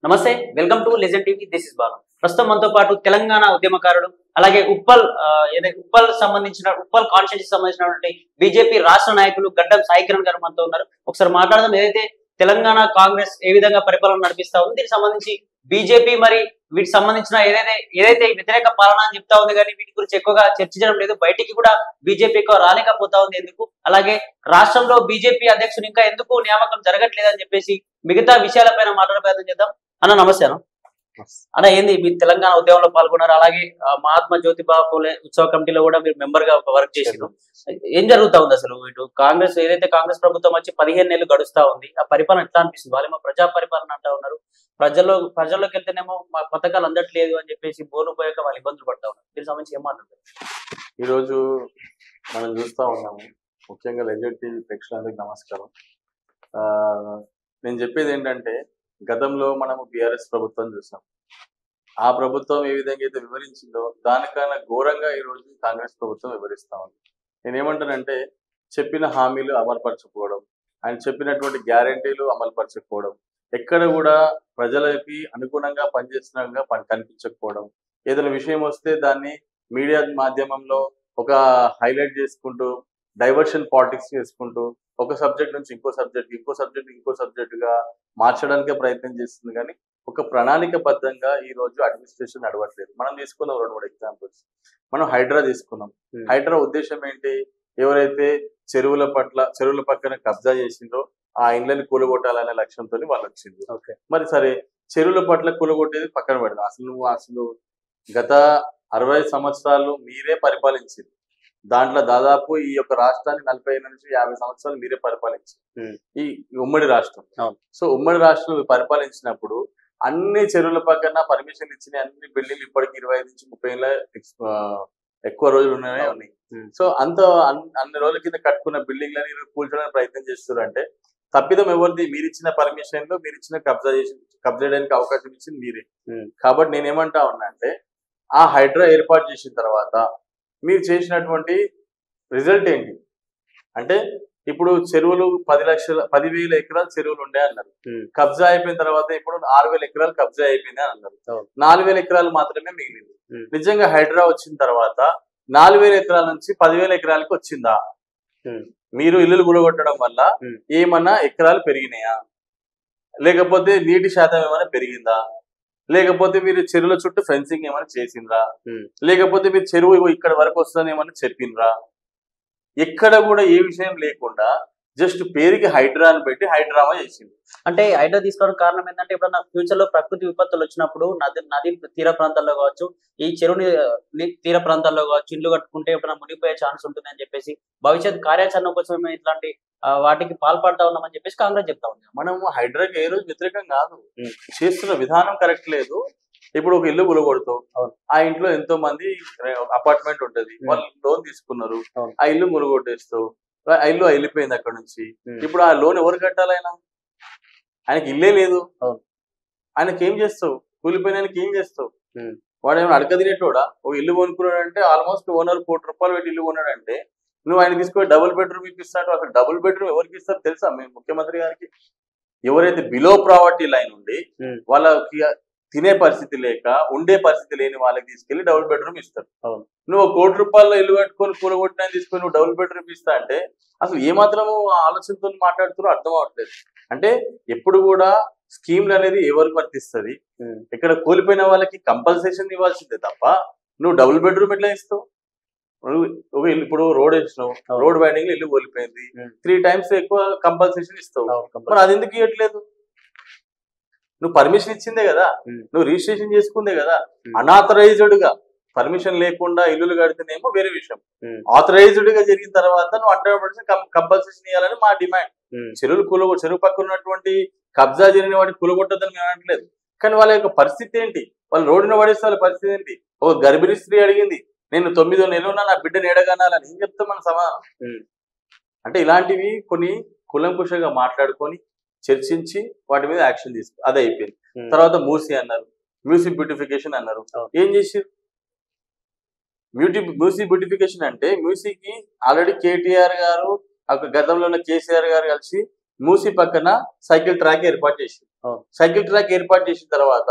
నమస్తే, welcome to legend TV. This is Balu. ప్రస్తుతం మనతో పాటు తెలంగాణ ఉద్యమకారుడు, అలాగే ఉప్పల్ కాన్స్టిట్యూన్సీ సంబంధించినటువంటి బీజేపీ రాష్ట్ర నాయకులు గడ్డం సాయి కిరణ్ గారు మనతో ఉన్నారు. ఒకసారి మాట్లాడదాం. ఏదైతే తెలంగాణ కాంగ్రెస్ ఏ విధంగా పరిపాలన నడిపిస్తా ఉంది, దీనికి సంబంధించి బీజేపీ మరి వీటికి సంబంధించిన ఏదైతే వ్యతిరేక పాలన అని చెప్తా ఉంది, కానీ వీటి గురించి ఎక్కువగా చర్చించడం లేదు. బయటికి కూడా బీజేపీ ఎక్కువ రాలేకపోతా ఉంది. ఎందుకు? అలాగే రాష్ట్రంలో బీజేపీ అధ్యక్షుడు ఇంకా ఎందుకు నియామకం జరగట్లేదని చెప్పేసి మిగతా విషయాలపైన మాట్లాడే ప్రయత్నం చేద్దాం. అన్న నమస్తే. అన్న ఏంది మీరు తెలంగాణ ఉద్యమంలో పాల్గొన్నారు, అలాగే మహాత్మా జ్యోతిబా పూలే ఉత్సవ కమిటీలో కూడా మీరు మెంబర్ గా వర్క్ చేసారు. ఏం జరుగుతా ఉంది అసలు? ఇటు కాంగ్రెస్ ఏదైతే కాంగ్రెస్ ప్రభుత్వం వచ్చి 15 నెలలు గడుస్తా ఉంది, ఆ పరిపాలన ఎట్లా అనిపిస్తుంది? వాళ్ళేమో ప్రజా పరిపాలన అంటా ఉన్నారు. ప్రజల్లోకి వెళ్తేనేమో మా పథకాలు అందట్లేదు అని చెప్పేసి బోర్లు పోయాక వాళ్ళు ఇబ్బందులు పడతా ఉన్నారు. దీనికి సంబంధించి ఏం మాట్లాడతారు? ఈ రోజు మనం చూస్తా ఉన్నాము, ముఖ్యంగా లెజెండ్ టీవీ ప్రేక్షకులందరికీ నమస్కారం. నేను చెప్పేది ఏంటంటే, గతంలో మనము బీఆర్ఎస్ ప్రభుత్వం చూసాం. ఆ ప్రభుత్వం ఏ విధంగా అయితే వివరించిందో దానికన్నా ఘోరంగా ఈరోజు కాంగ్రెస్ ప్రభుత్వం వివరిస్తా ఉంది. నేనేమంటానంటే, చెప్పిన హామీలు అమలుపరచకపోవడం, ఆయన చెప్పినటువంటి గ్యారంటీలు అమలుపరచకపోవడం, ఎక్కడ కూడా ప్రజలకి అనుగుణంగా పనిచేస్తున్నగా కనిపించకపోవడం, ఏదైనా విషయం వస్తే దాన్ని మీడియా మాధ్యమంలో ఒక హైలైట్ చేసుకుంటూ డైవర్షన్ పాలిటిక్స్ చేసుకుంటూ ఒక సబ్జెక్ట్ నుంచి ఇంకో సబ్జెక్టుగా మార్చడానికే ప్రయత్నం చేస్తుంది. కానీ ఒక ప్రణాళికబద్ధంగా ఈ రోజు అడ్మినిస్ట్రేషన్ నడవట్లేదు. మనం తీసుకున్నాం 2-3 ఎగ్జాంపుల్స్. మనం హైడ్రా తీసుకున్నాం. హైడ్రా ఉద్దేశం ఏంటి? ఎవరైతే చెరువుల పక్కన కబ్జా చేసిందో ఆ ఇళ్ళని కూలగొట్టాలనే లక్ష్యంతో వాళ్ళు వచ్చింది. మరి సరే, చెరువుల పట్ల కూలగొట్టేది పక్కన పెడదాం. అసలు గత 60 సంవత్సరాలు మీరే పరిపాలించింది. దాంట్లో దాదాపు ఈ యొక్క రాష్ట్రాన్ని 40 నుంచి 50 సంవత్సరాలు మీరే పరిపాలించారు, ఈ ఉమ్మడి రాష్ట్రం. సో ఉమ్మడి రాష్ట్రం పరిపాలించినప్పుడు అన్ని చెరువుల పక్కన పర్మిషన్ ఇచ్చిన అన్ని బిల్డింగ్లు ఇప్పటికి 25 నుంచి 30 ఏళ్ళ ఎక్కువ రోజులు ఉన్నాయి. సో అన్ని రోజుల కింద కట్టుకున్న బిల్డింగ్లని కూల్చడానికి ప్రయత్నం చేస్తున్నారు. అంటే తప్పిదం ఎవరిది? మీరిచ్చిన పర్మిషన్లు, మీరిచ్చిన కబ్జా చేయడానికి అవకాశం ఇచ్చింది మీరే. కాబట్టి నేనేమంటా ఉన్నా అంటే, ఆ హైడ్రా ఏర్పాటు చేసిన తర్వాత మీరు చేసినటువంటి రిజల్ట్ ఏంటి అంటే, ఇప్పుడు చెరువులు 10,000 ఎకరాలు చెరువులు ఉండే అన్నారు. కబ్జా అయిపోయిన తర్వాత ఇప్పుడు 6,000 ఎకరాలు కబ్జా అయిపోయింది అని అన్నారు. 4,000 ఎకరాలు మాత్రమే మిగిలింది. నిజంగా హైడ్రా వచ్చిన తర్వాత 4,000 ఎకరాల నుంచి 10,000 ఎకరాలకి వచ్చిందా? మీరు ఇల్లులు గుడగొట్టడం వల్ల ఏమన్నా ఎకరాలు పెరిగినాయా? లేకపోతే నీటి శాతం ఏమైనా పెరిగిందా? లేకపోతే మీరు చెరువుల చుట్టూ ఫెన్సింగ్ ఏమైనా చేసిండ్రా? లేకపోతే మీరు చెరువు ఇక్కడ వరకు వస్తుందని ఏమైనా చెప్పిండ్రా? ఎక్కడ కూడా ఏ విషయం లేకుండా జస్ట్ పేరుకి హైడ్రా అని పెట్టి హైడ్రామా చేసింది. అంటే హైడ్రా తీసుకోవడానికి కారణం ఏంటంటే, ఇప్పుడు ఫ్యూచర్ లో ప్రకృతి విపత్తులు వచ్చినప్పుడు నది తీర ప్రాంతాల్లో కావచ్చు, ఈ చెరువుని తీర ప్రాంతాల్లో కావచ్చు, ఇల్లు కట్టుకుంటే ఎప్పుడైనా మునిగిపోయే ఛాన్స్ ఉంటుంది అని చెప్పేసి భవిష్యత్ కార్యాచరణ కోసం ఇట్లాంటి వాటికి పాల్పడతా ఉన్నామని చెప్పేసి కాంగ్రెస్ చెప్తా ఉంది. మనం హైడ్రాకి ఏ రోజు వ్యతిరేకం కాదు, చేస్తున్న విధానం కరెక్ట్ లేదు. ఇప్పుడు ఒక ఇల్లు గులగొడతావు, ఆ ఇంట్లో ఎంతో మంది అపార్ట్మెంట్ ఉంటది, వాళ్ళు లోన్ తీసుకున్నారు, ఆ ఇల్లు ములుగొట్టేస్తావు, ఆ ఇల్లు వెళ్ళిపోయింది అక్కడ నుంచి. ఇప్పుడు ఆ లోన్ ఎవరు కట్టాలి? ఆయనకి ఇల్లే లేదు, ఆయనకి ఏం చేస్తావు? కూలిపోయినానికి ఏం చేస్తావు? వాడు ఏమైనా అడక తినేటోడా? ఒక ఇల్లు కొనుక్కున్నాడు అంటే ఆల్మోస్ట్ ఓనర్ ₹1 కోటి పెట్టి ఇల్లు కొన్నాడంటే నువ్వు ఆయన తీసుకొని డబుల్ బెడ్రూమ్ ఇప్పిస్తాడు. అసలు డబుల్ బెడ్రూమ్ ఎవరికి ఇస్తారు తెలుసా? మేము ముఖ్యమంత్రి గారికి. ఎవరైతే బిలో ప్రావర్టీ లైన్ ఉండి వాళ్ళకి తినే పరిస్థితి లేక ఉండే పరిస్థితి లేని వాళ్ళకి తీసుకెళ్లి డబుల్ బెడ్రూమ్ ఇస్తారు. నువ్వు ₹1 కోటి ఇల్లు కట్టుకొని కూలగొట్టిన తీసుకొని నువ్వు డబుల్ బెడ్రూమ్ ఇస్తా అంటే అసలు ఏమాత్రము ఆలోచనతో మాట్లాడుతున్నారో అర్థం అవట్లేదు. అంటే ఎప్పుడు కూడా స్కీమ్లు అనేది ఎవరికి వర్తిస్తుంది? ఇక్కడ కూలిపోయిన వాళ్ళకి కంపల్సేషన్ ఇవ్వాల్సిందే తప్ప నువ్వు డబుల్ బెడ్రూమ్ ఎట్లా ఇస్తావు? ఒక ఇల్లు ఇప్పుడు రోడ్ వేసినావు, రోడ్ వైడింగ్ ఇల్లు కోల్పోయింది, 3 times ఎక్కువ కంపల్సేషన్ ఇస్తావు. మరి అది ఎందుకు ఇవ్వట్లేదు? నువ్వు పర్మిషన్ ఇచ్చిందే కదా, నువ్వు రిజిస్ట్రేషన్ చేసుకుందే కదా. అన్ఆథరైజ్డ్ గా పర్మిషన్ లేకుండా ఇల్లులు కడితేనేమో వేరే విషయం. ఆథరైజ్డ్ గా జరిగిన తర్వాత నువ్వు 100% కంపల్సేషన్ ఇవ్వాలని మా డిమాండ్. చెరువు పక్కన ఉన్నటువంటి కబ్జా జరిగిన వాటిని కూలగొట్టద్దని మేము అనట్లేదు. కానీ వాళ్ళ యొక్క పరిస్థితి ఏంటి? వాళ్ళు రోడ్డున పడేస్తే వాళ్ళ పరిస్థితి ఏంటి? ఒక గర్భిణీ స్త్రీ అడిగింది, నేను 9 నెలలు నా బిడ్డను ఎడగనాలని. ఏం చెప్తాం మన సమాధానం? అంటే ఇలాంటివి కొన్ని కులంకుశంగా మాట్లాడుకొని చర్చించి వాటి మీద యాక్షన్ తీసుకు అదే అయిపోయింది. తర్వాత మూసీ అన్నారు, మ్యూజిక్ బ్యూటిఫికేషన్ అన్నారు. ఏం చేసారు? మ్యూజిక్ బ్యూటిఫికేషన్ అంటే మ్యూజిక్కి ఆల్రెడీ కేటీఆర్ గారు గతంలో ఉన్న కేసీఆర్ గారు కలిసి మూసీ పక్కన సైకిల్ ట్రాక్ ఏర్పాటు చేసారు. సైకిల్ ట్రాక్ ఏర్పాటు చేసిన తర్వాత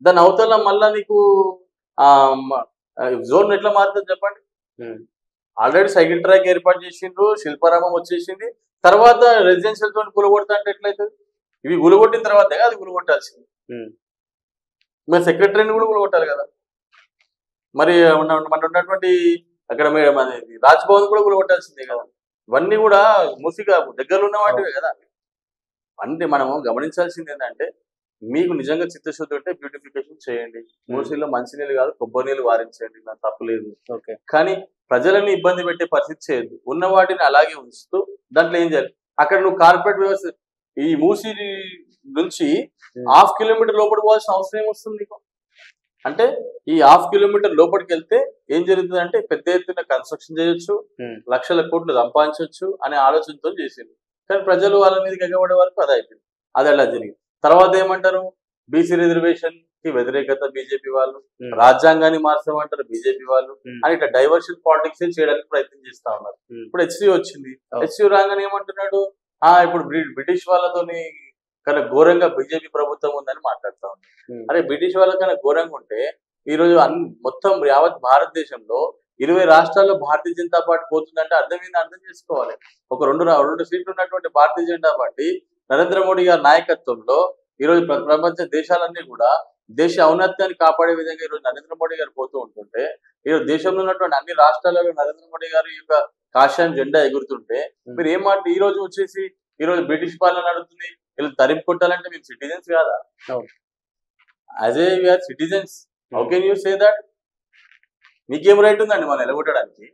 దాని అవతల మళ్ళా నీకు ఆ జోన్ ఎట్లా మారుతుంది చెప్పండి. ఆల్రెడీ సైకిల్ ట్రాక్ ఏర్పాటు చేసిండ్రు, శిల్పారామం వచ్చేసింది, తర్వాత రెసిడెన్షియల్ జోన్ గులగొడతా అంటే ఎట్లయితుంది? ఇవి గులగొట్టిన తర్వాత అది గులగొట్టాల్సింది. మరి సెక్రటరీని కూడా గులగొట్టాలి కదా. మరి మన ఉన్నటువంటి అక్కడ రాజ్భవన్ కూడా గులగొట్టాల్సిందే కదా. ఇవన్నీ కూడా మూసిగా దగ్గరలో ఉన్న వాటివే కదా. అంటే మనము గమనించాల్సింది ఏంటంటే, మీకు నిజంగా చిత్తశుద్ధి ఉంటే బ్యూటిఫికేషన్ చేయండి. మూసీలో మంచినీళ్ళు కాదు కొబ్బరి నీళ్ళు వారించండి, నాకు తప్పలేదు. కానీ ప్రజలని ఇబ్బంది పెట్టే పరిస్థితి చేయద్దు. ఉన్న వాటిని అలాగే ఉంచుతూ దాంట్లో ఏం చేయాలి, అక్కడ నువ్వు కార్పొరేట్ వ్యవస్థ ఈ మూసీ నుంచి 1/2 కిలోమీటర్ లోపలికి పోవాల్సిన అవసరం ఏమొస్తుంది నీకు? అంటే ఈ 1/2 కిలోమీటర్ లోపలికి వెళ్తే ఏం జరుగుతుంది అంటే పెద్ద ఎత్తున కన్స్ట్రక్షన్ చేయొచ్చు, లక్షల కోట్లు సంపాదించవచ్చు అనే ఆలోచనతో చేసింది. కానీ ప్రజలు వాళ్ళ మీదకి ఎగబడే వరకు అది అయిపోయింది. అది అలా జరిగింది. తర్వాత ఏమంటారు, బీసీ రిజర్వేషన్ కి వ్యతిరేకత బీజేపీ వాళ్ళు, రాజ్యాంగాన్ని మార్చమంటారు బీజేపీ వాళ్ళు అని ఇట్లా డైవర్షన్ పాలిటిక్స్ చేయడానికి ప్రయత్నం చేస్తా ఉన్నారు. ఇప్పుడు హెచ్సి వచ్చింది, హెచ్సి రాగానే ఏమంటున్నాడు, ఇప్పుడు బ్రిటిష్ వాళ్ళతోని కన్నా ఘోరంగా బీజేపీ ప్రభుత్వం ఉందని మాట్లాడుతా ఉన్నారు. అరే బ్రిటిష్ వాళ్ళ కన్నా ఘోరంగా ఉంటే ఈరోజు మొత్తం యావత్ భారతదేశంలో 20 రాష్ట్రాల్లో భారతీయ జనతా పార్టీ పోతుందంటే అర్థం చేసుకోవాలి. ఒక రెండు సీట్లు ఉన్నటువంటి భారతీయ జనతా పార్టీ నరేంద్ర మోడీ గారి నాయకత్వంలో ఈరోజు ప్రపంచ దేశాలన్నీ కూడా దేశ ఔన్నత్యాన్ని కాపాడే విధంగా ఈరోజు నరేంద్ర మోడీ గారు పోతూ ఉంటుంటే, ఈరోజు దేశంలో ఉన్నటువంటి అన్ని రాష్ట్రాలలో నరేంద్ర మోడీ గారి యొక్క కాషాయం జెండా ఎగురుతుంటే మీరు ఏం మాట ఈ రోజు వచ్చేసి ఈరోజు బ్రిటిష్ పాలన నడుస్తుంది, వీళ్ళు తరిమి కొట్టాలంటే మేము సిటిజన్స్ కాదా? As a we are citizens, how can you say that? నీకేం రైట్ ఉందండి మనం నిలబెట్టడానికి?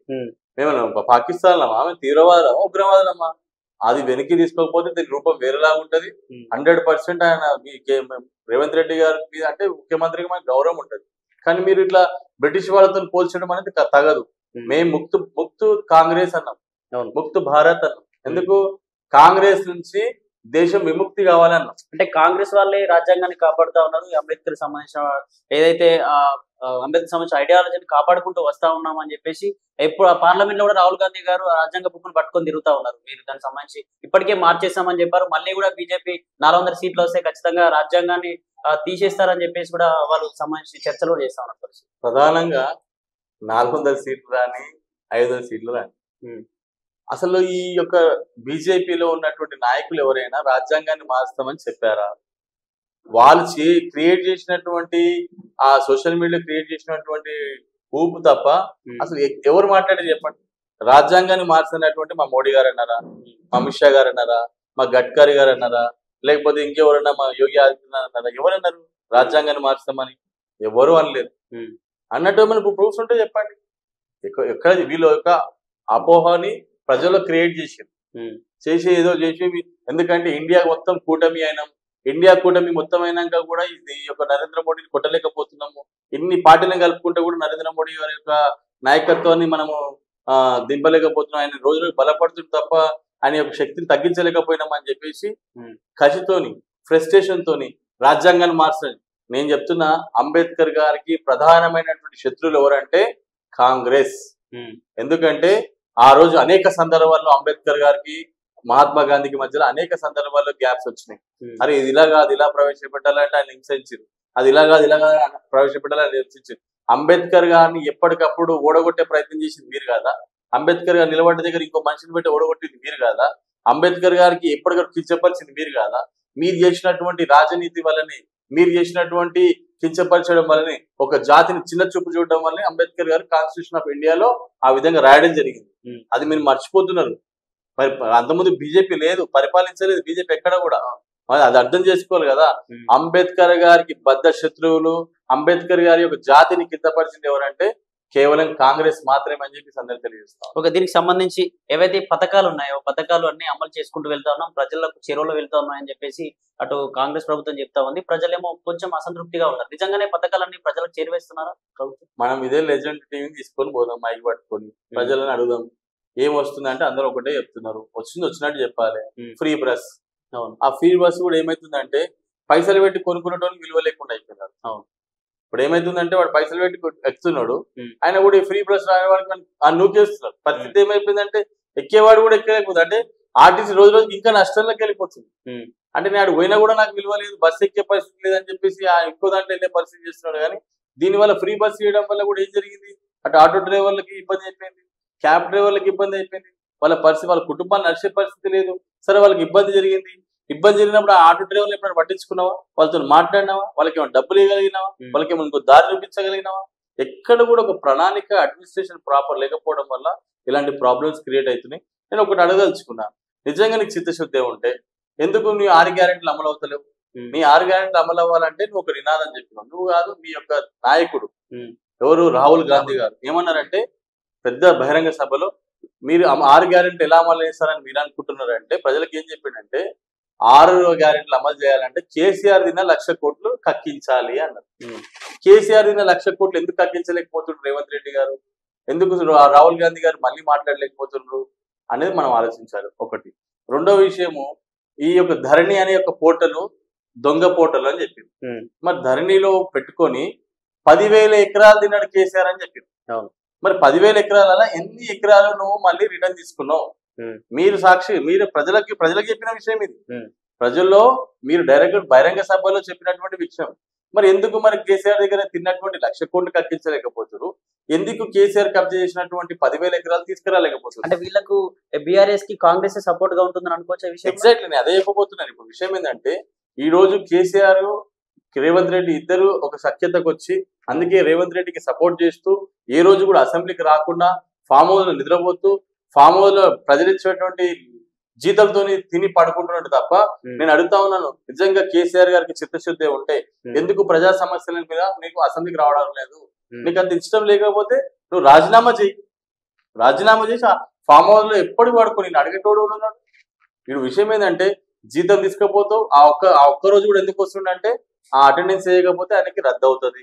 మేము పాకిస్తాన్లమా, మేము తీవ్రవాదులమా, ఉగ్రవాదులమా? అది వెనక్కి తీసుకోకపోతే దీని రూపం వేరేలా ఉంటది. 100% ఆయన రేవంత్ రెడ్డి గారి మీద అంటే ముఖ్యమంత్రికి మనకు గౌరవం ఉంటది. కానీ మీరు ఇట్లా బ్రిటిష్ వాళ్ళతో పోల్చడం అనేది తగదు. మేము ముక్తు కాంగ్రెస్ అన్నాం, ముక్తు భారత్ అన్నాం. ఎందుకు? కాంగ్రెస్ నుంచి దేశం విముక్తి కావాలన్నాం. అంటే కాంగ్రెస్ వాళ్ళే రాజ్యాంగాన్ని కాపాడుతా ఉన్నారు, అంబేద్కర్ సంబంధించిన ఏదైతే అంబేద్కర్ సంబంధించిన ఐడియాలజీని కాపాడుకుంటూ వస్తా ఉన్నాం అని చెప్పేసి ఎప్పుడు పార్లమెంట్ లో కూడా రాహుల్ గాంధీ గారు రాజ్యాంగ బుక్ను పట్టుకొని తిరుగుతా ఉన్నారు. మీరు దానికి సంబంధించి ఇప్పటికే మార్చేస్తామని చెప్పారు. మళ్ళీ కూడా బీజేపీ 400 సీట్లు వస్తే ఖచ్చితంగా రాజ్యాంగాన్ని తీసేస్తారని చెప్పేసి కూడా వాళ్ళు సంబంధించి చర్చలు చేస్తా ఉన్నారు. ప్రధానంగా 400 సీట్లు రాని 500 సీట్లు రాని అసలు ఈ యొక్క బీజేపీలో ఉన్నటువంటి నాయకులు ఎవరైనా రాజ్యాంగాన్ని మారుస్తామని చెప్పారా? వాళ్ళు క్రియేట్ చేసినటువంటి ఆ సోషల్ మీడియా క్రియేట్ చేసినటువంటి ఊపు తప్ప అసలు ఎవరు మాట్లాడి చెప్పండి. రాజ్యాంగాన్ని మార్చినటువంటి మా మోడీ గారు అన్నారా, మా అమిత్ షా గారు అన్నారా, మా గడ్కరీ గారు అన్నారా, లేకపోతే ఇంకెవరన్నా మా యోగి ఆదిత్యనాథ్ అన్నారా? ఎవరన్నారు రాజ్యాంగాన్ని మార్చుతామని? ఎవరు అనలేదు. అన్నట్టు మనకు ప్రూఫ్స్ ఉంటే చెప్పండి. ఎక్కడ వీళ్ళ యొక్క అపోహని ప్రజల్లో క్రియేట్ చేసి ఏదో చేసి, ఎందుకంటే ఇండియా మొత్తం కూటమి అయినాం, ఇండియా కూటమి మొత్తం అయినాక కూడా ఇది యొక్క నరేంద్ర మోడీని కొట్టలేకపోతున్నాము, ఇన్ని పార్టీలను కలుపుకుంటే కూడా నరేంద్ర మోడీ గారి యొక్క నాయకత్వాన్ని మనము దింపలేకపోతున్నాం, ఆయన రోజు బలపడుతుంది తప్ప ఆయన యొక్క శక్తిని తగ్గించలేకపోయినాం అని చెప్పేసి కసితోని ఫ్రస్ట్రేషన్ తోని రాజ్యాంగాన్ని మార్చాలి. నేను చెప్తున్నా, అంబేద్కర్ గారికి ప్రధానమైనటువంటి శత్రువులు ఎవరంటే కాంగ్రెస్. ఎందుకంటే ఆ రోజు అనేక సందర్భాల్లో అంబేద్కర్ గారికి మహాత్మా గాంధీకి మధ్యలో అనేక సందర్భాల్లో గ్యాప్స్ వచ్చినాయి. అరే ఇది ఇలా కాదు, ఇలా ప్రవేశపెట్టాలంటే ఆయన హింసించారు, అది ఇలా కాదు ఇలా కాదు ప్రవేశపెట్టాలని హింసించారు. అంబేద్కర్ గారిని ఎప్పటికప్పుడు ఓడగొట్టే ప్రయత్నం చేసింది మీరు కాదా? అంబేద్కర్ గారు నిలబడ్డ దగ్గర ఇంకో మనిషిని పెట్టి ఓడగొట్టింది మీరు కాదా? అంబేద్కర్ గారికి ఎప్పటికప్పుడు కించపరిచింది మీరు కాదా? మీరు చేసినటువంటి రాజనీతి వల్లనే, మీరు చేసినటువంటి కించపరచడం వల్లనే, ఒక జాతిని చిన్న చూపు చూడడం వల్లనే అంబేద్కర్ గారు కాన్స్టిట్యూషన్ ఆఫ్ ఇండియాలో ఆ విధంగా రాయడం జరిగింది. అది మీరు మర్చిపోతున్నారు. మరి అంతకుముందు బీజేపీ లేదు, పరిపాలించలేదు బీజేపీ ఎక్కడ కూడా. అది అర్థం చేసుకోవాలి కదా. అంబేద్కర్ గారికి బద్ద శత్రువులు, అంబేద్కర్ గారి యొక్క జాతిని కిందపరిచింది ఎవరంటే కేవలం కాంగ్రెస్ మాత్రమే అని చెప్పి అందరికీ తెలియజేస్తాం. ఒక దీనికి సంబంధించి ఏవైతే పథకాలు ఉన్నాయో పథకాలు అన్ని అమలు చేసుకుంటూ వెళ్తా ఉన్నాం, ప్రజలకు చెరువులో వెళ్తా ఉన్నాయని చెప్పేసి అటు కాంగ్రెస్ ప్రభుత్వం చెప్తా ఉంది. ప్రజలేమో కొంచెం అసంతృప్తిగా ఉన్నారు. నిజంగానే పథకాలన్నీ ప్రజలకు చేరువేస్తున్నారా ప్రభుత్వం? మనం ఇదే లెజెండ్ టీవీని తీసుకొని పోదాం, మైక్ పట్టుకొని ప్రజలను అడుగుదాం ఏం వస్తుందంటే అందరూ ఒకటే చెప్తున్నారు, వచ్చినట్టు చెప్పాలి. ఫ్రీ బస్, ఆ ఫ్రీ బస్ కూడా ఏమైతుందంటే పైసలు పెట్టి కొనుక్కునేటోని విలువ లేకుండా అయిపోయినారు. ఇప్పుడు ఏమైతుందంటే వాడు పైసలు పెట్టి ఎక్కుతున్నాడు, ఆయన కూడా ఫ్రీ బస్ రాని వాడికి నూకేస్తున్నారు. పరిస్థితి ఏమైపోయిందంటే ఎక్కేవాడు కూడా ఎక్కలేకపోతుంది. అంటే ఆర్టీసీ రోజు రోజుకి ఇంకా నష్టంలోకి వెళ్ళిపోతుంది. అంటే నేను అక్కడ పోయినా కూడా నాకు విలువ లేదు, బస్సు ఎక్కే పరిస్థితి లేదని చెప్పేసి ఎక్కువ దాంట్లో వెళ్ళే పరిస్థితి చేస్తున్నాడు. కానీ దీనివల్ల ఫ్రీ బస్సు చేయడం వల్ల కూడా ఏం జరిగింది, అటు ఆటో డ్రైవర్లకి ఇబ్బంది అయిపోయింది, క్యాబ్ డ్రైవర్లకి ఇబ్బంది అయిపోయింది, వాళ్ళ పరిస్థితి వాళ్ళ కుటుంబాన్ని నడిచే పరిస్థితి లేదు. సరే వాళ్ళకి ఇబ్బంది జరిగింది, ఇబ్బంది జరిగినప్పుడు ఆ ఆటో డ్రైవర్లు ఎప్పుడైనా పట్టించుకున్నావా, వాళ్ళతో మాట్లాడినావా, వాళ్ళకి ఏమైనా డబ్బులు ఇవ్వగలిగినావా, వాళ్ళకి ఏమైనా ఇంకో దారి చూపించగలిగినావా? ఎక్కడ కూడా ఒక ప్రణాళిక అడ్మినిస్ట్రేషన్ ప్రాపర్ లేకపోవడం వల్ల ఇలాంటి ప్రాబ్లమ్స్ క్రియేట్ అవుతున్నాయి. నేను ఒకటి అడగదలుచుకున్నా, నిజంగా నీకు చిత్తశుద్ధి ఉంటే ఎందుకు నీ 6 గ్యారెంటీలు అమలు అవుతలేవు? నీ 6 గ్యారెంటీలు అమలు అవ్వాలంటే నువ్వు ఒక నినాదం చెప్పినావు, నువ్వు కాదు మీ యొక్క నాయకుడు ఎవరు రాహుల్ గాంధీ గారు ఏమన్నారంటే పెద్ద బహిరంగ సభలో, మీరు 6 గ్యారెంటీలు ఎలా అమలు చేస్తారని మీరు అనుకుంటున్నారంటే ప్రజలకు ఏం చెప్పిండంటే 6 గ్యారెంటీలు అమలు చేయాలంటే కేసీఆర్ తిన్న 1,00,000 కోట్లు కక్కించాలి అన్నారు. కేసీఆర్ తిన్న 1,00,000 కోట్లు ఎందుకు కక్కించలేకపోతున్నారు రేవంత్ రెడ్డి గారు, ఎందుకు రాహుల్ గాంధీ గారు మళ్ళీ మాట్లాడలేకపోతున్నారు అనేది మనం ఆలోచించాలి. ఒకటి. రెండో విషయము, ఈ యొక్క ధరణి అనే యొక్క పోర్టల్ దొంగ పోర్టల్ అని చెప్పింది. మరి ధరణిలో పెట్టుకొని 10,000 ఎకరాలు తిన్నాడు కేసీఆర్ అని చెప్పింది. మరి 10,000 ఎకరాల ఎన్ని ఎకరాలు నువ్వు మళ్ళీ రిటర్న్ తీసుకున్నావు? మీరు సాక్షి, మీరు ప్రజలకు చెప్పిన విషయం ఇది, ప్రజల్లో మీరు డైరెక్ట్ బహిరంగ సభలో చెప్పినటువంటి విషయం. మరి ఎందుకు మరి కేసీఆర్ దగ్గర తిన్నటువంటి 1,00,000 కోట్లు కక్కించలేకపోతున్నారు? ఎందుకు కేసీఆర్ కబ్జా చేసినటువంటి 10,000 ఎకరాలు తీసుకురాలేకపోతున్నారు? అంటే వీళ్ళకు బీఆర్ఎస్ కి కాంగ్రెస్ సపోర్ట్ గా ఉంటుందని అనుకోవచ్చు. ఎగ్జాక్ట్లీ, నేను అదే చెప్పబోతున్నాను. ఇప్పుడు విషయం ఏంటంటే ఈ రోజు కేసీఆర్ రేవంత్ రెడ్డి ఇద్దరు ఒక సఖ్యతకు వచ్చి, అందుకే రేవంత్ రెడ్డికి సపోర్ట్ చేస్తూ ఏ రోజు కూడా అసెంబ్లీకి రాకుండా ఫామ్ హౌస్ లో నిద్రపోతూ ఫామ్ హౌస్ లో ప్రజలు ఇచ్చేటువంటి జీతంతో తిని పడుకుంటున్నట్టు తప్ప, నేను అడుగుతా ఉన్నాను, నిజంగా కేసీఆర్ గారికి చిత్తశుద్ధి ఉంటే ఎందుకు ప్రజా సమస్యల మీద నీకు అసెంబ్లీకి రావడం లేదు? నీకు అంత ఇష్టం లేకపోతే నువ్వు రాజీనామా చేయి, రాజీనామా చేసి ఫామ్ హౌస్ లో ఎప్పటికి పడుకో, నేను అడిగేటోడు ఉన్నాడు. వీడు విషయం ఏంటంటే జీతం తీసుకపోతావు, ఆ ఒక్క రోజు కూడా ఎందుకు వస్తుండంటే ఆ అటెండెన్స్ చేయకపోతే ఆయనకి రద్దు అవుతుంది,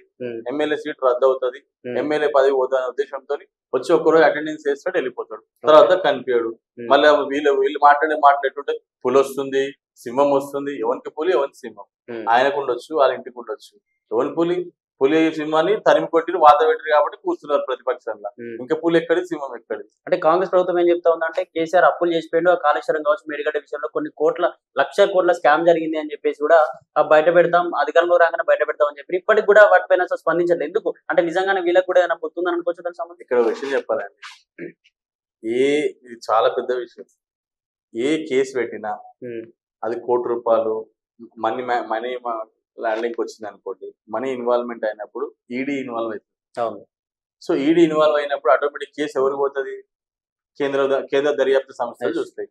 ఎమ్మెల్యే సీట్ రద్దు అవుతుంది, ఎమ్మెల్యే పదవి పోతానే ఉద్దేశంతో వచ్చి ఒక్కరోజు అటెండెన్స్ చేస్తాడు, వెళ్ళిపోతాడు, తర్వాత కనిపించాడు. మళ్ళీ వీళ్ళు మాట్లాడుతుంటే పులి వస్తుంది, సింహం వస్తుంది, ఎవరికి పులి ఎవరికి సింహం, ఆయనకు ఉండొచ్చు, వాళ్ళ ఇంటికి ఉండొచ్చు. ఎవరి పులి సింహాన్ని తరిమి కొట్టి వాత పెట్టారు కాబట్టి కూర్చున్నారు ప్రతిపక్షంలో. ఇంకా పులి ఎక్కడి, సింహం ఎక్కడి? అంటే కాంగ్రెస్ ప్రభుత్వం ఏం చెప్తా ఉందంటే కేసీఆర్ అప్పులు చేసిపోయిండు, కాళేశ్వరం కావచ్చు, మేడిగడ్డ విషయంలో కొన్ని 1,00,000 కోట్ల స్కామ్ జరిగింది అని చెప్పేసి కూడా బయట పెడతాం, అధికారంలో రాగానే బయట పెడతాం అని చెప్పి ఇప్పటికి కూడా వాటిపైన స్పందించలేదు. ఎందుకు అంటే నిజంగానే వీళ్ళకి కూడా ఏదైనా పొత్తుందని అనుకోవచ్చు దానికి సంబంధించి? ఇక్కడ విషయం చెప్పాలండి, ఇది చాలా పెద్ద విషయం. ఏ కేసు పెట్టినా అది ₹1,00,00,000 మనీ ల్యాండింగ్ వచ్చింది అనుకోండి, మనీ ఇన్వాల్వ్మెంట్ అయినప్పుడు ఈడీ ఇన్వాల్వ్ అవుతుంది. సో ఈడీ ఇన్వాల్వ్ అయినప్పుడు ఆటోమేటిక్ కేసు ఎవరికి పోతుంది? కేంద్ర దర్యాప్తు సంస్థలు చూస్తాయి.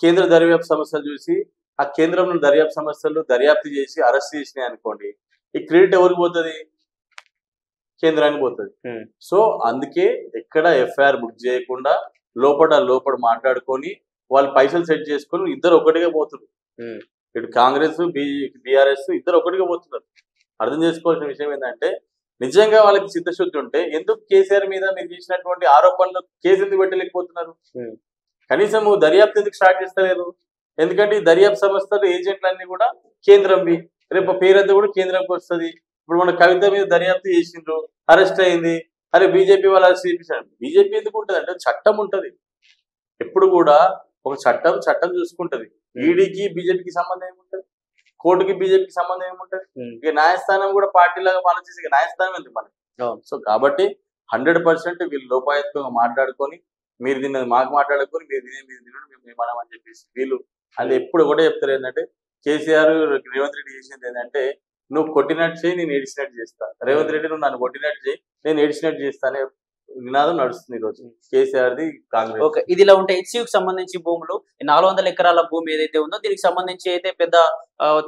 కేంద్ర దర్యాప్తు సంస్థలు చూసి ఆ కేంద్రంలో దర్యాప్తు సంస్థలు దర్యాప్తు చేసి అరెస్ట్ చేసినాయి అనుకోండి, ఈ క్రెడిట్ ఎవరికి పోతుంది? కేంద్రానికి పోతుంది. సో అందుకే ఎక్కడ ఎఫ్ఐఆర్ బుక్ చేయకుండా లోపల మాట్లాడుకొని వాళ్ళు పైసలు సెట్ చేసుకొని ఇద్దరు ఒకటిగా పోతున్నారు. ఇటు కాంగ్రెస్ బీఆర్ఎస్ ఇద్దరు ఒకటిగా పోతున్నారు. అర్థం చేసుకోవాల్సిన విషయం ఏంటంటే నిజంగా వాళ్ళకి చిత్తశుద్ధి ఉంటే ఎందుకు కేసీఆర్ మీద మీరు చేసినటువంటి ఆరోపణలు కేసు ఎందుకు పెట్టలేకపోతున్నారు? కనీసం దర్యాప్తు ఎందుకు స్టార్ట్ చేస్తలేరు? ఎందుకంటే ఈ దర్యాప్తు సంస్థలు ఏజెంట్లన్నీ కూడా కేంద్రంవి, రేపు పేరంతా కూడా కేంద్రంకి వస్తుంది. ఇప్పుడు మన కవిత మీద దర్యాప్తు చేసిండ్రు, అరెస్ట్ అయింది, అరే బీజేపీ వాళ్ళు అరెస్ట్ చేయించారు. బీజేపీ ఎందుకు ఉంటుంది అంటే చట్టం ఉంటుంది, ఎప్పుడు కూడా ఒక చట్టం చూసుకుంటది. ఈడీకి బీజేపీకి సంబంధం ఏముంటది? కోర్టుకి బీజేపీకి సంబంధం ఏముంటది? ఇక న్యాయస్థానం కూడా పార్టీలాగా ఆలోచించి ఇక న్యాయస్థానం ఎందుకు మనకి? సో కాబట్టి 100% వీళ్ళు లోపాయత్కంగా మాట్లాడుకొని మీరు తిన్నది మాకు మాట్లాడుకొని మీరు తినడం మేము మనం అని చెప్పేసి వీళ్ళు అది ఎప్పుడు కూడా చెప్తారు ఏంటంటే కేసీఆర్ రేవంత్ రెడ్డి చేసింది ఏంటంటే నువ్వు కొట్టినట్టు చేయి నేను ఏడిచినట్టు చేస్తా, రేవంత్ రెడ్డి నువ్వు నన్ను కొట్టినట్టు చేయి నేను ఏడిచినట్టు చేస్తానే నినాదం నడుస్తుంది ఈ రోజు కేసీఆర్ది కాంగ్రెస్. ఓకే, ఇది ఇలా ఉంటే హెచ్సియుకి సంబంధించి భూములు 400 ఎకరాల భూమి ఏదైతే ఉందో దీనికి సంబంధించి అయితే పెద్ద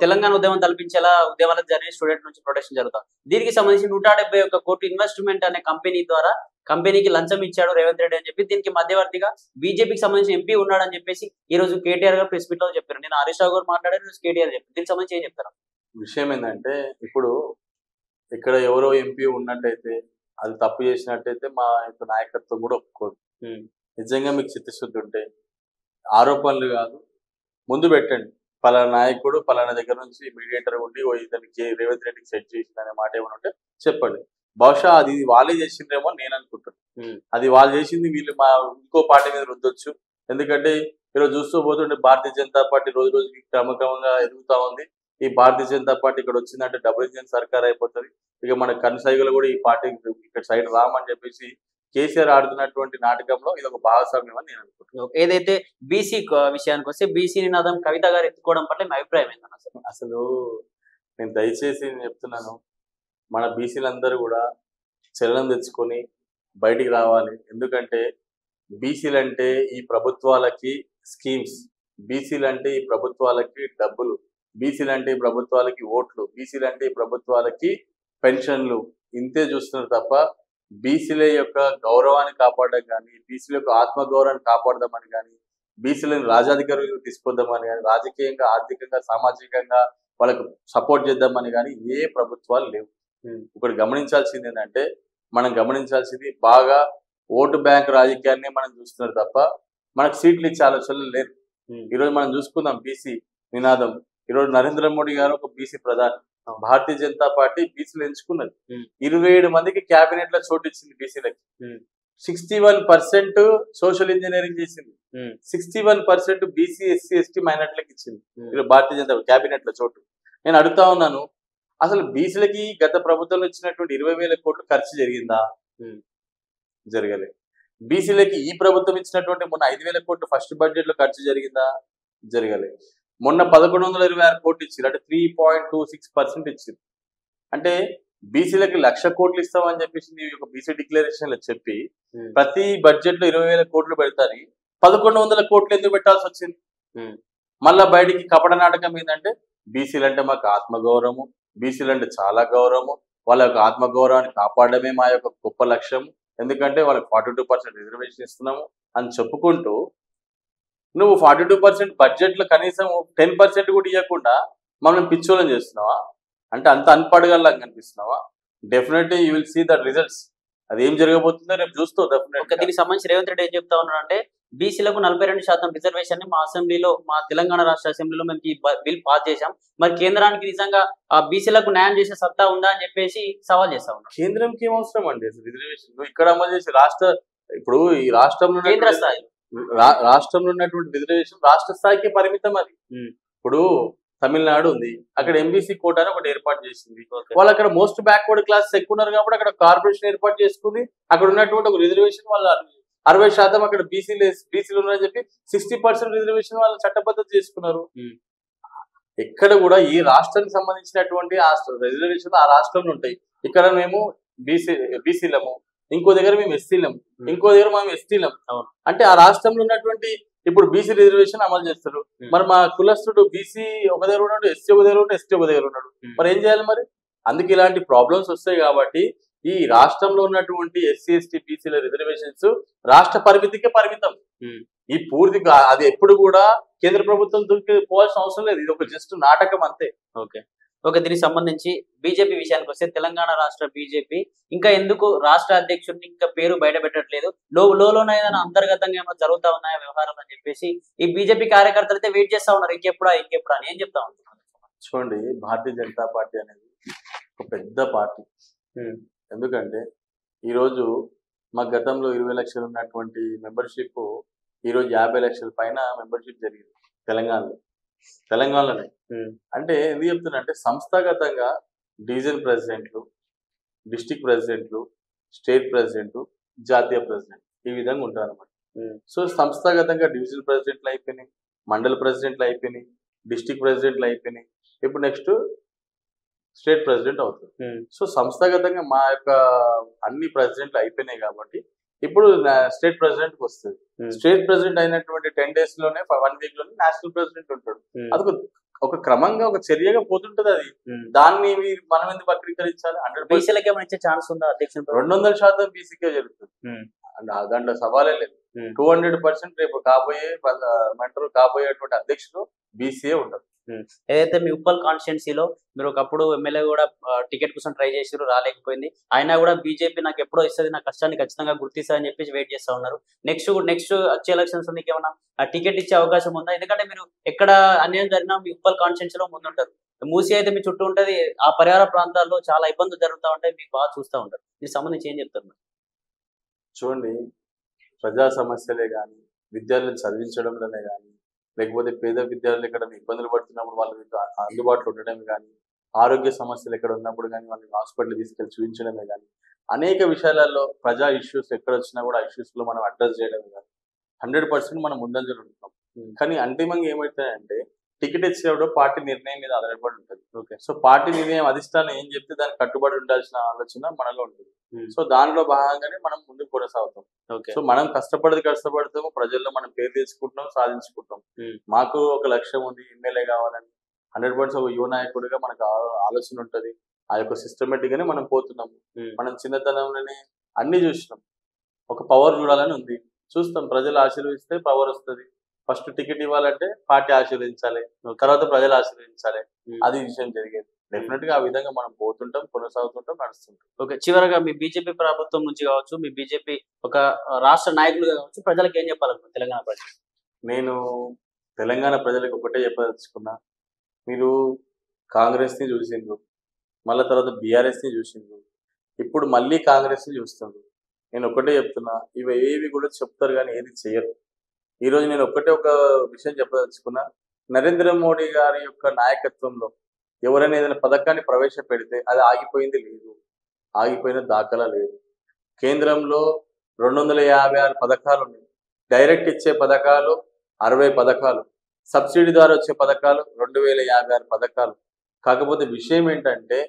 తెలంగాణ ఉద్యమం తలపించేలా ఉద్యమాలకు జరిగిన స్టూడెంట్ నుంచి ప్రొటెక్షన్ జరుగుతాం. దీనికి సంబంధించి 171 కోట్ల ఇన్వెస్ట్మెంట్ అనే కంపెనీ ద్వారా కంపెనీకి లంచం ఇచ్చాడు రేవంత్ రెడ్డి అని చెప్పి దీనికి మధ్యవర్తిగా బీజేపీకి సంబంధించిన ఎంపీ ఉన్నాడని చెప్పేసి ఈ రోజు కేటీఆర్ గారు ప్రెస్ మీట్ లో చెప్పారు. నేను హరీష్ రావు గారు మాట్లాడారు, కేటీఆర్ చెప్పారు. దీనికి సంబంధించి ఏం చెప్తారు? విషయం ఏంటంటే ఇప్పుడు ఇక్కడ ఎవరో ఎంపీ ఉన్నట్టయితే అది తప్పు చేసినట్టయితే మా యొక్క నాయకత్వం కూడా ఒప్పుకోదు. నిజంగా మీకు చిత్తశుద్ధి ఉంటే ఆరోపణలు కాదు ముందు పెట్టండి, పలానా నాయకుడు పలానా దగ్గర నుంచి మీడియేటర్ ఉండి ఇతనికి రేవంత్ రెడ్డికి సెట్ చేసింది అనే మాట ఏమైనా ఉంటే చెప్పండి. బహుశా అది వాళ్ళే చేసిండ్రేమో నేను అనుకుంటున్నాను. అది వాళ్ళు చేసింది వీళ్ళు మా ఇంకో పార్టీ మీద రుద్దొచ్చు, ఎందుకంటే ఈరోజు చూస్తూ పోతుంటే భారతీయ జనతా పార్టీ రోజు రోజుకి క్రమక్రమంగా ఎదుగుతా ఉంది. ఈ భారతీయ జనతా పార్టీ ఇక్కడ వచ్చిందంటే డబుల్ ఇంజిన్ సర్కార్ అయిపోతుంది. ఇక మన కన్సైగలు కూడా ఈ పార్టీ ఇక్కడ సైడ్ రామని చెప్పేసి కేసీఆర్ ఆడుతున్నటువంటి నాటకంలో ఇది ఒక భాగస్వామ్యం అని నేను అనుకుంటున్నాను. ఏదైతే బీసీ విషయానికి వస్తే బీసీ నినాదం కవిత గారు ఎత్తుకోవడం పట్ల మీ అభిప్రాయం ఏంటన్నా? అసలు నేను దయచేసి నేను చెప్తున్నాను, మన బీసీలందరూ కూడా చలనం తెచ్చుకొని బయటికి రావాలి. ఎందుకంటే బీసీలు అంటే ఈ ప్రభుత్వాలకి స్కీమ్స్, బీసీలు అంటే ఈ ప్రభుత్వాలకి డబ్బులు, బీసీలు అంటే ఈ ప్రభుత్వాలకి ఓట్లు, బీసీలు అంటే ఈ ప్రభుత్వాలకి పెన్షన్లు, ఇంతే చూస్తున్నారు తప్ప బీసీల యొక్క గౌరవాన్ని కాపాడడం కానీ, బీసీల యొక్క ఆత్మగౌరవాన్ని కాపాడదామని కానీ, బీసీలను రాజాధికారులకు తీసుకొద్దామని కానీ, రాజకీయంగా, ఆర్థికంగా, సామాజికంగా వాళ్ళకు సపోర్ట్ చేద్దామని కానీ ఏ ప్రభుత్వాలు లేవు. ఇప్పుడు గమనించాల్సింది ఏంటంటే, మనం గమనించాల్సింది బాగా ఓటు బ్యాంక్ రాజకీయాన్ని మనం చూస్తున్నారు తప్ప మనకు సీట్లు ఇచ్చే ఆలోచనలు లేరు. ఈరోజు మనం చూసుకుందాం బీసీ నినాదం. ఈరోజు నరేంద్ర మోడీ గారు ఒక బీసీ ప్రధాని, భారతీయ జనతా పార్టీ బీసీలు ఎంచుకున్నది. 27 మందికి క్యాబినెట్ లో చోటు ఇచ్చింది బీసీలకి. 61% సోషల్ ఇంజనీరింగ్ చేసింది. 61% బీసీ, ఎస్సీ, ఎస్టీ మైనార్టీలకు ఇచ్చింది ఈరోజు భారతీయ జనతా క్యాబినెట్ లో చోటు. నేను అడుగుతా ఉన్నాను, అసలు బీసీలకి గత ప్రభుత్వంలో ఇచ్చినటువంటి 20,000 కోట్లు ఖర్చు జరిగిందా? జరగలే. బీసీలకి ఈ ప్రభుత్వం ఇచ్చినటువంటి మొన్న 5,000 కోట్లు ఫస్ట్ బడ్జెట్ లో ఖర్చు జరిగిందా? జరగలే. మొన్న 1,126 కోట్లు ఇచ్చారు, అంటే 3.26% ఇచ్చారు. అంటే బీసీలకి 1,00,000 కోట్లు ఇస్తామని చెప్పేసి ఈ యొక్క బీసీ డిక్లరేషన్ లో చెప్పి ప్రతి బడ్జెట్ లో 20,000 కోట్లు పెడతారు. 1,100 కోట్లు ఎందుకు పెట్టాల్సి వచ్చింది? మళ్ళా బయటికి కపట నాటకం ఏంటంటే బీసీలు అంటే మాకు ఆత్మగౌరవము, బీసీలు అంటే చాలా గౌరవము, వాళ్ళ యొక్క ఆత్మగౌరవాన్ని కాపాడమే మా యొక్క గొప్ప లక్ష్యం, ఎందుకంటే వాళ్ళకి 42% రిజర్వేషన్ ఇస్తున్నాము అని చెప్పుకుంటూ నువ్వు 42% బడ్జెట్ లో కనీసం 10% కూడా ఇవ్వకుండా మనం పిచ్చోళ్ళని చేస్తున్నావా? అంటే అంత అన్పడగల్లా కనిపిస్తున్నావా? Definitely you will see the results. అది ఏం జరగబోతుందో రేపు చూస్తావు. డెఫినెట్లీ దీనికి సంబంధించి రేవంత్ రెడ్డి ఏం చెప్తా ఉన్నాడు అంటే, బీసీలకు 42% రిజర్వేషన్ ని మా అసెంబ్లీలో, మా తెలంగాణ రాష్ట్ర అసెంబ్లీలో మేము ఈ బిల్ పాస్ చేశాం, మరి కేంద్రానికి నిజంగా ఆ బీసీలకు న్యాయం చేసే సత్తా ఉందా అని చెప్పేసి సవాల్ చేస్తా ఉన్నాడు. కేంద్రంకి ఏం అవసరం అండి రిజర్వేషన్? ఇక్కడ అమలు చేసి ఇప్పుడు ఈ రాష్ట్రంలో కేంద్ర స్థాయి రాష్ట్రంలో ఉన్నటువంటి రిజర్వేషన్ రాష్ట్ర స్థాయికి పరిమితం. అది ఇప్పుడు తమిళనాడు ఉంది, అక్కడ ఎంబీసీ కోటా అని ఒకటి ఏర్పాటు చేసింది. వాళ్ళు అక్కడ మోస్ట్ బ్యాక్వర్డ్ క్లాస్ ఎక్కువ ఉన్నారు కాబట్టి అక్కడ కార్పొరేషన్ ఏర్పాటు చేసుకుంది. అక్కడ ఉన్నటువంటి ఒక రిజర్వేషన్ వాళ్ళు 60% అక్కడ బీసీలు ఉన్నారని చెప్పి 60% రిజర్వేషన్ వాళ్ళు చట్టబద్ధత చేసుకున్నారు. ఎక్కడ కూడా ఈ రాష్ట్రానికి సంబంధించినటువంటి రిజర్వేషన్ ఆ రాష్ట్రంలో ఉంటాయి. ఇక్కడ మేము బీసీలము, ఇంకో దగ్గర మేము ఎస్సీలము, ఇంకో దగ్గర మేము ఎస్టీలం. అంటే ఆ రాష్ట్రంలో ఉన్నటువంటి ఇప్పుడు బీసీ రిజర్వేషన్ అమలు చేస్తారు. మరి మా కులస్తుడు బీసీ ఒక దగ్గర ఉన్నాడు, ఎస్సీ ఒక దగ్గర ఉన్నాడు, ఎస్టీ ఒక దగ్గర ఉన్నాడు, మరి ఏం చేయాలి? మరి అందుకు ఇలాంటి ప్రాబ్లమ్స్ వస్తాయి కాబట్టి ఈ రాష్ట్రంలో ఉన్నటువంటి ఎస్సీ, ఎస్టీ, బీసీల రిజర్వేషన్స్ రాష్ట్ర పరిమితికే పరిమితం. ఈ పూర్తిగా అది ఎప్పుడు కూడా కేంద్ర ప్రభుత్వం పోవాల్సిన అవసరం లేదు. ఇది ఒక జస్ట్ నాటకం అంతే. ఓకే, దీనికి సంబంధించి బీజేపీ విషయానికి వస్తే, తెలంగాణ రాష్ట్ర బీజేపీ ఇంకా ఎందుకు రాష్ట్ర అధ్యక్షుడిని ఇంకా పేరు బయట పెట్టట్లేదు? లోన ఏదైనా అంతర్గతంగా ఏమైనా జరుగుతా ఉన్నాయా వ్యవహారం అని చెప్పేసి ఈ బీజేపీ కార్యకర్తలు అయితే వెయిట్ చేస్తా ఉన్నారు, ఇంకెప్పుడా అని ఏం చెప్తా ఉంటున్నారు? చూడండి, భారతీయ జనతా పార్టీ అనేది ఒక పెద్ద పార్టీ. ఎందుకంటే ఈరోజు మా గతంలో 20 లక్షలు ఉన్నటువంటి మెంబర్షిప్ ఈరోజు 50 లక్షల పైన మెంబర్షిప్ జరిగింది తెలంగాణలోనే. అంటే ఎందుకు చెప్తున్నా అంటే, సంస్థాగతంగా డివిజన్ ప్రెసిడెంట్లు, డిస్ట్రిక్ట్ ప్రెసిడెంట్లు, స్టేట్ ప్రెసిడెంట్, జాతీయ ప్రెసిడెంట్ ఈ విధంగా ఉంటారు అన్నమాట. సో సంస్థాగతంగా డివిజన్ ప్రెసిడెంట్లు అయిపోయినాయి, మండల ప్రెసిడెంట్లు అయిపోయినాయి, డిస్ట్రిక్ట్ ప్రెసిడెంట్లు అయిపోయినాయి, ఇప్పుడు నెక్స్ట్ స్టేట్ ప్రెసిడెంట్ అవుతుంది. సో సంస్థాగతంగా మా యొక్క అన్ని ప్రెసిడెంట్లు అయిపోయినాయి కాబట్టి ఇప్పుడు స్టేట్ ప్రెసిడెంట్ వస్తుంది. స్టేట్ ప్రెసిడెంట్ అయినటువంటి 10 days లోనే 1 week లోనే నేషనల్ ప్రెసిడెంట్ ఉంటాడు. అది ఒక క్రమంగా ఒక చర్యగా పోతుంటది. అది దాన్ని మనం ఎందుకు వక్రీకరించాలి? 100% ఛాన్స్ ఉందా అధ్యక్షుడు? 200% బీసీకే జరుగుతుంది. దాంట్లో సవాలే లేదు. 200% రేపు కాబోయేటువంటి అధ్యక్షుడు బీసీఏ ఉంటారు. ఏదైతే మీ ఉప్పల్ కాన్స్టిట్యున్సీలో మీరు ఒకప్పుడు ఎమ్మెల్యే కూడా టికెట్ కోసం ట్రై చేసారు, రాలేకపోయింది. అయినా కూడా బీజేపీ నాకు ఎప్పుడో ఇస్తుంది, నా కష్టాన్ని ఖచ్చితంగా గుర్తిస్తా అని చెప్పేసి వెయిట్ చేస్తా ఉన్నారు. నెక్స్ట్ వచ్చే ఎలక్షన్స్ మీకు ఏమన్నా టికెట్ ఇచ్చే అవకాశం ఉందా? ఎందుకంటే మీరు ఎక్కడ అన్యాయం జరిగినా మీ ఉప్పల్ కాన్స్టిట్యున్సీలో ముందుంటారు. మూసి అయితే మీ చుట్టూ ఉంటది, ఆ పరిహార ప్రాంతాల్లో చాలా ఇబ్బందులు జరుగుతూ ఉంటాయి, మీకు బాగా చూస్తూ ఉంటారు. దీనికి సంబంధించి ఏం చెప్తారు? చూడండి, ప్రజా సమస్యలే కానీ విద్యార్థులను చదివించడంలోనే కానీ, లేకపోతే పేద విద్యార్థులు ఎక్కడైనా ఇబ్బందులు పడుతున్నప్పుడు వాళ్ళకి అందుబాటులో ఉండడమే కానీ, ఆరోగ్య సమస్యలు ఎక్కడ ఉన్నప్పుడు కానీ వాళ్ళని హాస్పిటల్ తీసుకెళ్ళి చూపించడమే కానీ, అనేక విషయాలలో ప్రజా ఇష్యూస్ ఎక్కడ వచ్చినా కూడా ఆ ఇష్యూస్లో మనం అడ్రస్ చేయడమే కానీ 100% మనం ముందంజలు ఉంటున్నాం. కానీ అంతిమంగా ఏమవుతాయంటే టికెట్ ఇచ్చేటప్పుడు పార్టీ నిర్ణయం మీద ఆధారపడి ఉంటుంది. ఓకే. సో పార్టీ నిర్ణయం అధిష్టానం ఏం చెప్తే దానికి కట్టుబడి ఉండాల్సిన ఆలోచన మనలో ఉంటుంది. సో దానిలో భాగంగానే మనం ముందుకు కొనసాగుతాం. ఓకే. సో మనం కష్టపడతాము, ప్రజల్లో మనం పేరు తెచ్చుకుంటున్నాం, సాధించుకుంటాం. మాకు ఒక లక్ష్యం ఉంది, ఎమ్మెల్యే కావాలని. 100% ఒక యువ నాయకుడిగా మనకు ఆలోచన ఉంటుంది. ఆ యొక్క సిస్టమేటిక్ గానే మనం పోతున్నాము. మనం చిన్నతనంలోనే అన్ని చూసినాం. ఒక పవర్ చూడాలని ఉంది, చూస్తాం. ప్రజలు ఆశీర్వదిస్తే పవర్ వస్తుంది. ఫస్ట్ టికెట్ ఇవ్వాలంటే పార్టీ ఆశీర్వదించాలి, తర్వాత ప్రజలు ఆశీర్వదించాలి. అది విషయం జరిగేది. డెఫినెట్ గా ఆ విధంగా మనం పోతుంటాం, కొనసాగుతుంటాం, నడుస్తుంటాం. ఓకే. చివరగా మీ బీజేపీ ప్రభుత్వం నుంచి కావచ్చు, మీ బీజేపీ ఒక రాష్ట్ర నాయకులుగా కావచ్చు, ప్రజలకు ఏం చెప్పాలనుకుంటున్నారు తెలంగాణ ప్రజలు? నేను తెలంగాణ ప్రజలకు ఒకటే చెప్పదలుచుకున్నా, మీరు కాంగ్రెస్ ని చూసిండ్రు, మళ్ళీ తర్వాత బీఆర్ఎస్ ని చూసిండ్రు, ఇప్పుడు మళ్ళీ కాంగ్రెస్ ని చూస్తుండ్రు. నేను ఒకటే చెప్తున్నా, ఇవి ఏవి కూడా చెప్తారు కానీ ఏది చేయరు. ఈరోజు నేను ఒక విషయం చెప్పదలుచుకున్నా, నరేంద్ర మోడీ గారి యొక్క నాయకత్వంలో ఎవరైనా ఏదైనా పథకాన్ని ప్రవేశపెడితే అది ఆగిపోయింది లేదు, ఆగిపోయిన దాఖలా లేదు. కేంద్రంలో 256 పథకాలు ఉన్నాయి. డైరెక్ట్ ఇచ్చే పథకాలు 60 పథకాలు, సబ్సిడీ ద్వారా వచ్చే పథకాలు 2056 పథకాలు. కాకపోతే విషయం ఏంటంటే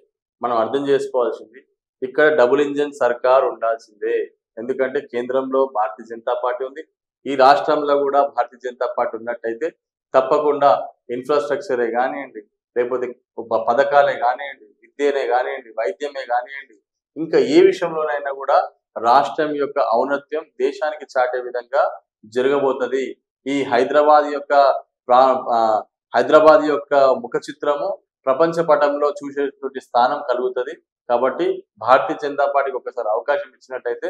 మనం అర్థం చేసుకోవాల్సింది, ఇక్కడ డబుల్ ఇంజన్ సర్కార్ ఉండాల్సిందే. ఎందుకంటే కేంద్రంలో భారతీయ జనతా పార్టీ ఉంది, ఈ రాష్ట్రంలో కూడా భారతీయ జనతా పార్టీ ఉన్నట్టయితే తప్పకుండా ఇన్ఫ్రాస్ట్రక్చరే కానివ్వండి, లేకపోతే పథకాలే కానివ్వండి, విద్యనే కానివ్వండి, వైద్యమే కానివ్వండి, ఇంకా ఏ విషయంలోనైనా కూడా రాష్ట్రం యొక్క ఔన్నత్యం దేశానికి చాటే విధంగా జరగబోతుంది. ఈ హైదరాబాద్ యొక్క ముఖ చిత్రము ప్రపంచ పటంలో చూసేటువంటి స్థానం కలుగుతుంది. కాబట్టి భారతీయ జనతా పార్టీకి ఒకసారి అవకాశం ఇచ్చినట్టయితే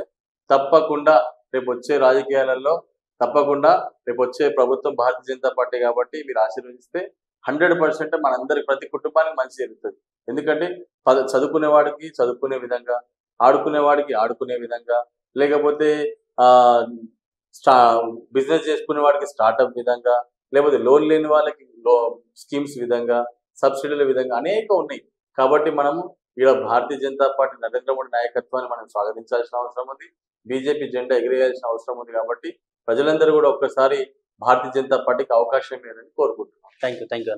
తప్పకుండా రేపు వచ్చే రాజకీయాలలో తప్పకుండా రేపు వచ్చే ప్రభుత్వం భారతీయ జనతా పార్టీ కాబట్టి మీరు ఆశీర్వదిస్తే 100% మనందరికి ప్రతి కుటుంబానికి మంచి జరుగుతుంది. ఎందుకంటే చదువుకునే వాడికి చదువుకునే విధంగా, ఆడుకునే వాడికి ఆడుకునే విధంగా, లేకపోతే బిజినెస్ చేసుకునే వాడికి స్టార్ట్అప్ విధంగా, లేకపోతే లోన్ లేని వాళ్ళకి స్కీమ్స్ విధంగా, సబ్సిడీల విధంగా అనేక ఉన్నాయి. కాబట్టి మనము ఇక్కడ భారతీయ జనతా పార్టీ నరేంద్ర మోడీ నాయకత్వాన్ని మనం స్వాగతించాల్సిన అవసరం ఉంది. బీజేపీ జెండా ఎగిరేయాల్సిన అవసరం ఉంది. కాబట్టి ప్రజలందరూ కూడా ఒక్కసారి భారతీయ జనతా పార్టీకి అవకాశం ఇవ్వాలని కోరుకుంటున్నాం. Thank you.